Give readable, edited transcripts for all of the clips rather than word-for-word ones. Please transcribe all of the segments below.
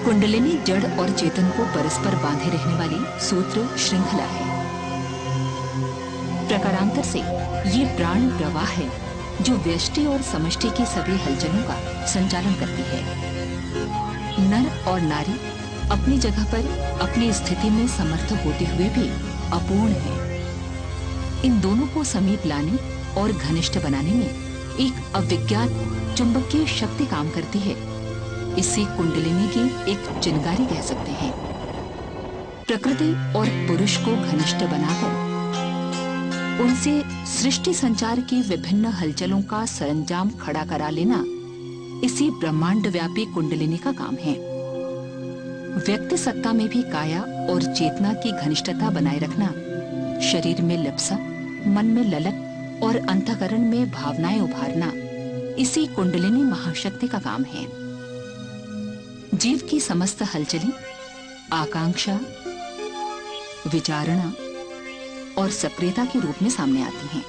कुंडलिनी जड़ और चेतन को परस्पर बांधे रहने वाली सूत्र श्रृंखला है। प्रकारांतर से ये प्राण प्रवाह है जो व्यष्टि और समष्टि की सभी हलचलों का संचालन करती है। नर और नारी अपनी जगह पर अपनी स्थिति में समर्थ होते हुए भी अपूर्ण है। इन दोनों को समीप लाने और घनिष्ठ बनाने में एक अविज्ञात चुंबकीय शक्ति काम करती है। इसे कुंडलिनी की एक चिनगारी कह सकते हैं। प्रकृति और पुरुष को घनिष्ठ बनाकर उनसे सृष्टि संचार की विभिन्न हलचलों का सरंजाम खड़ा करा लेना इसी ब्रह्मांड व्यापी कुंडलिनी का काम है। व्यक्ति सत्ता में भी काया और चेतना की घनिष्ठता बनाए रखना, शरीर में लिप्सा, मन में ललक और अंतःकरण में भावनाएं उभारना इसी कुंडलिनी महाशक्ति का काम है। जीव की समस्त हलचलें आकांक्षा, विचारणा और सक्रियता के रूप में सामने आती हैं।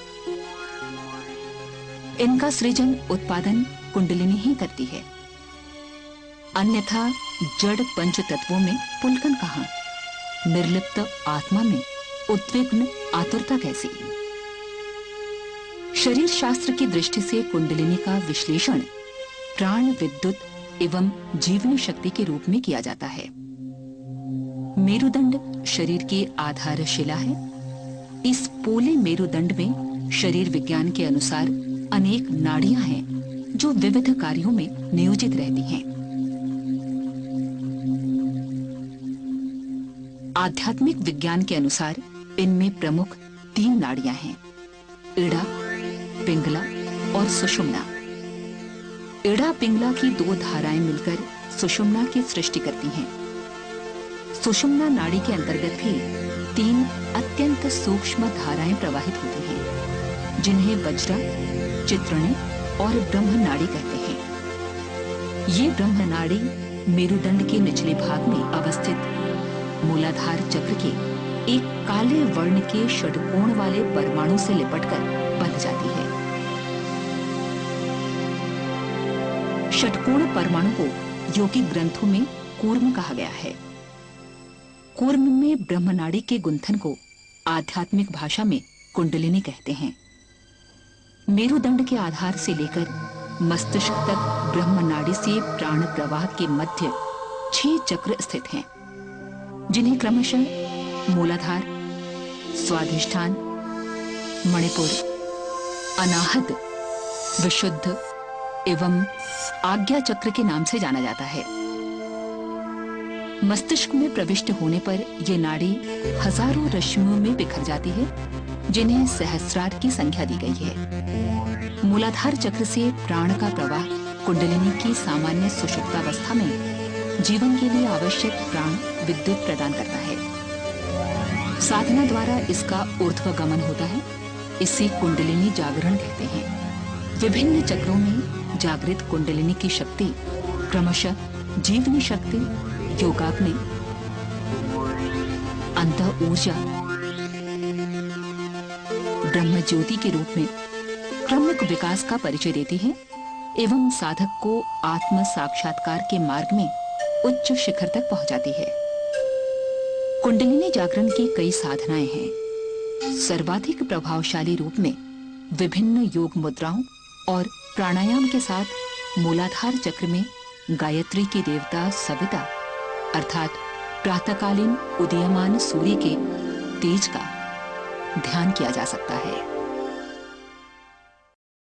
इनका सृजन उत्पादन कुंडलिनी ही करती है। अन्यथा जड़ पंच तत्वों में पुलकन कहां, निर्लिप्त आत्मा में उद्विग्न आतुरता कैसी। शरीर शास्त्र की दृष्टि से कुंडलिनी का विश्लेषण प्राण, विद्युत एवं जीवनी शक्ति के रूप में किया जाता है। मेरुदंड शरीर की आधारशिला है। इस पोले मेरुदंड में शरीर विज्ञान के अनुसार अनेक नाड़ियां हैं जो विविध कार्यों में नियोजित रहती हैं। आध्यात्मिक विज्ञान के अनुसार इनमें प्रमुख 3 नाड़ियां हैं: इड़ा, पिंगला और सुषुम्ना। इड़ा पिंगला की 2 धाराएं मिलकर सुषुम्ना की सृष्टि करती हैं। सुषुम्ना नाड़ी के अंतर्गत भी 3 अत्यंत सूक्ष्म धाराएं प्रवाहित होती हैं, जिन्हें वज्रा, चित्रणे और ब्रह्म नाड़ी कहते हैं। ये ब्रह्म नाड़ी मेरुदंड के निचले भाग में अवस्थित मूलाधार चक्र के एक काले वर्ण के षटकोण वाले परमाणु से लिपटकर बंध जाती है। षटकोण परमाणु को योगिक ग्रंथों में कूर्म कहा गया है। कूर्म में ब्रह्मनाड़ी के गुंथन को आध्यात्मिक भाषा में कुंडलिनी कहते हैं। मेरुदंड के आधार से लेकर मस्तिष्क तक ब्रह्मनाड़ी से प्राण प्रवाह के मध्य 6 चक्र स्थित हैं, जिन्हें क्रमशः मूलाधार, स्वाधिष्ठान, मणिपुर, अनाहत, विशुद्ध एवं आज्ञा चक्र के नाम से जाना जाता है। मस्तिष्क में प्रविष्ट होने पर यह नाड़ी हजारों रश्मियों में बिखर जाती है, जिन्हें सहस्रार की संख्या दी गई है। मूलाधार चक्र से प्राण का प्रवाह कुंडलिनी की सामान्य सुषुप्तावस्था में जीवन के लिए आवश्यक प्राण विद्युत प्रदान करता है। साधना द्वारा इसका ऊर्ध्वगमन होता है। इसे कुंडलिनी जागरण कहते हैं। विभिन्न चक्रों में जागृत कुंडलिनी की शक्ति क्रमशः जीवनी शक्ति, योगाग्नि, अंतः ऊर्जा, ब्रह्म ज्योति के रूप में क्रमिक विकास का परिचय देती है एवं साधक को आत्म साक्षात्कार के मार्ग में उच्च शिखर तक पहुंचाती है। कुंडलिनी जागरण की कई साधनाएं हैं। सर्वाधिक प्रभावशाली रूप में विभिन्न योग मुद्राओं और प्राणायाम के साथ मूलाधार चक्र में गायत्री की देवता सविता अर्थात प्रातःकालीन उदीयमान सूर्य के तेज का ध्यान किया जा सकता है।